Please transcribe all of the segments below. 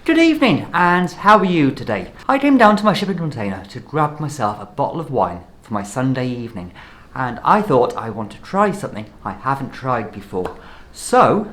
Good evening, and how are you today? I came down to my shipping container to grab myself a bottle of wine for my Sunday evening, and I thought I want to try something I haven't tried before. So,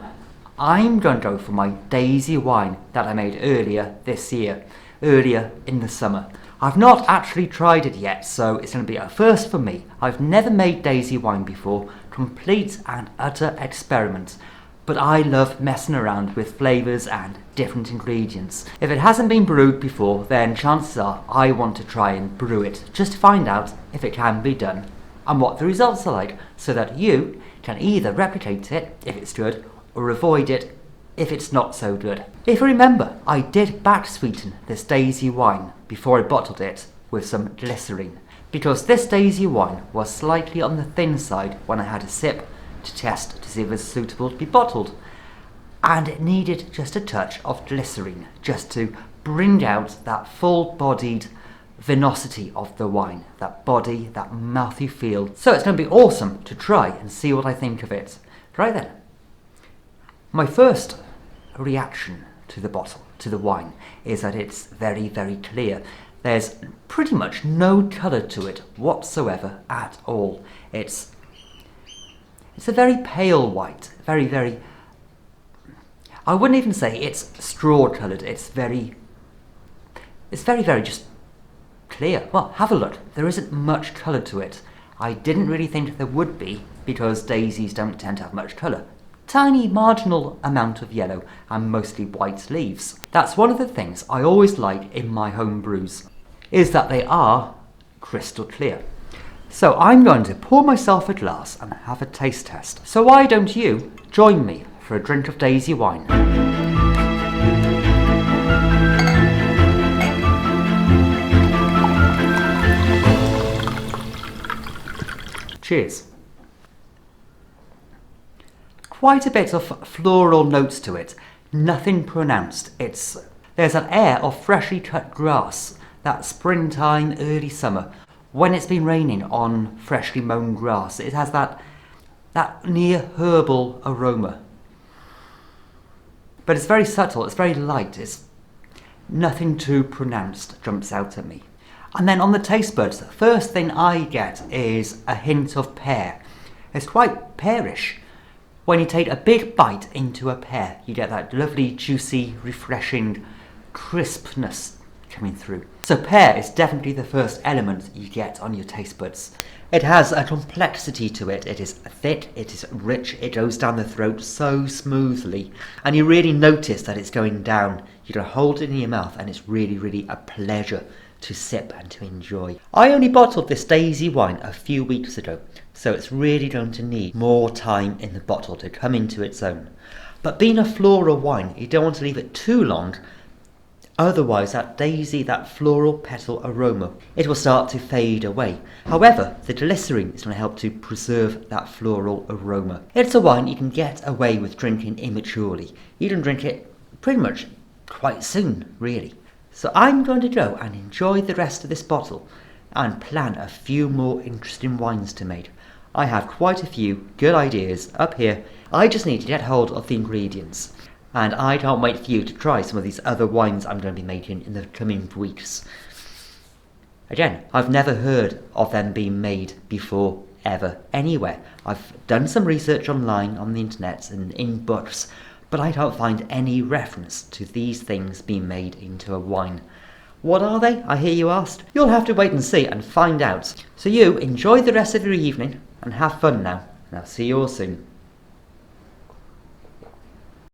I'm going to go for my Daisy wine that I made earlier this year, earlier in the summer. I've not actually tried it yet, so it's going to be a first for me. I've never made Daisy wine before, complete and utter experiment. But I love messing around with flavours and different ingredients. If it hasn't been brewed before, then chances are I want to try and brew it, just to find out if it can be done and what the results are like, so that you can either replicate it if it's good, or avoid it if it's not so good. If you remember, I did back sweeten this Daisy wine before I bottled it with some glycerine, because this Daisy wine was slightly on the thin side when I had a sip to test to see if it was suitable to be bottled, and it needed just a touch of glycerine just to bring out that full-bodied vinosity of the wine, that body, that mouthy feel. So it's going to be awesome to try and see what I think of it. Right then, my first reaction to the bottle, to the wine, is that it's very, very clear. There's pretty much no colour to it whatsoever at all. It's a very pale white, very, I wouldn't even say it's straw coloured, it's very just clear. Well, have a look, there isn't much colour to it. I didn't really think there would be, because daisies don't tend to have much colour. Tiny marginal amount of yellow and mostly white leaves. That's one of the things I always like in my home brews, is that they are crystal clear. So I'm going to pour myself a glass and have a taste test. So why don't you join me for a drink of Daisy wine? Cheers. Quite a bit of floral notes to it, nothing pronounced. There's an air of freshly cut grass, that springtime, early summer. When it's been raining on freshly mown grass, it has that near herbal aroma. But it's very subtle, it's very light, it's nothing too pronounced jumps out at me. And then on the taste buds, the first thing I get is a hint of pear. It's quite pearish. When you take a big bite into a pear, you get that lovely, juicy, refreshing crispness coming through. So pear is definitely the first element you get on your taste buds. It has a complexity to it. It is thick, it is rich, it goes down the throat so smoothly, and you really notice that it's going down. You can hold it in your mouth and it's really, really a pleasure to sip and to enjoy. I only bottled this Daisy wine a few weeks ago, so it's really going to need more time in the bottle to come into its own. But being a floral wine, you don't want to leave it too long. Otherwise, that daisy, that floral petal aroma, it will start to fade away. However, the glycerine is going to help to preserve that floral aroma. It's a wine you can get away with drinking immaturely. You can drink it pretty much quite soon, really. So I'm going to go and enjoy the rest of this bottle and plan a few more interesting wines to make. I have quite a few good ideas up here. I just need to get hold of the ingredients. And I can't wait for you to try some of these other wines I'm going to be making in the coming weeks. Again, I've never heard of them being made before, ever, anywhere. I've done some research online on the internet and in books, but I can't find any reference to these things being made into a wine. What are they, I hear you asked? You'll have to wait and see and find out. So you enjoy the rest of your evening and have fun now, and I'll see you all soon.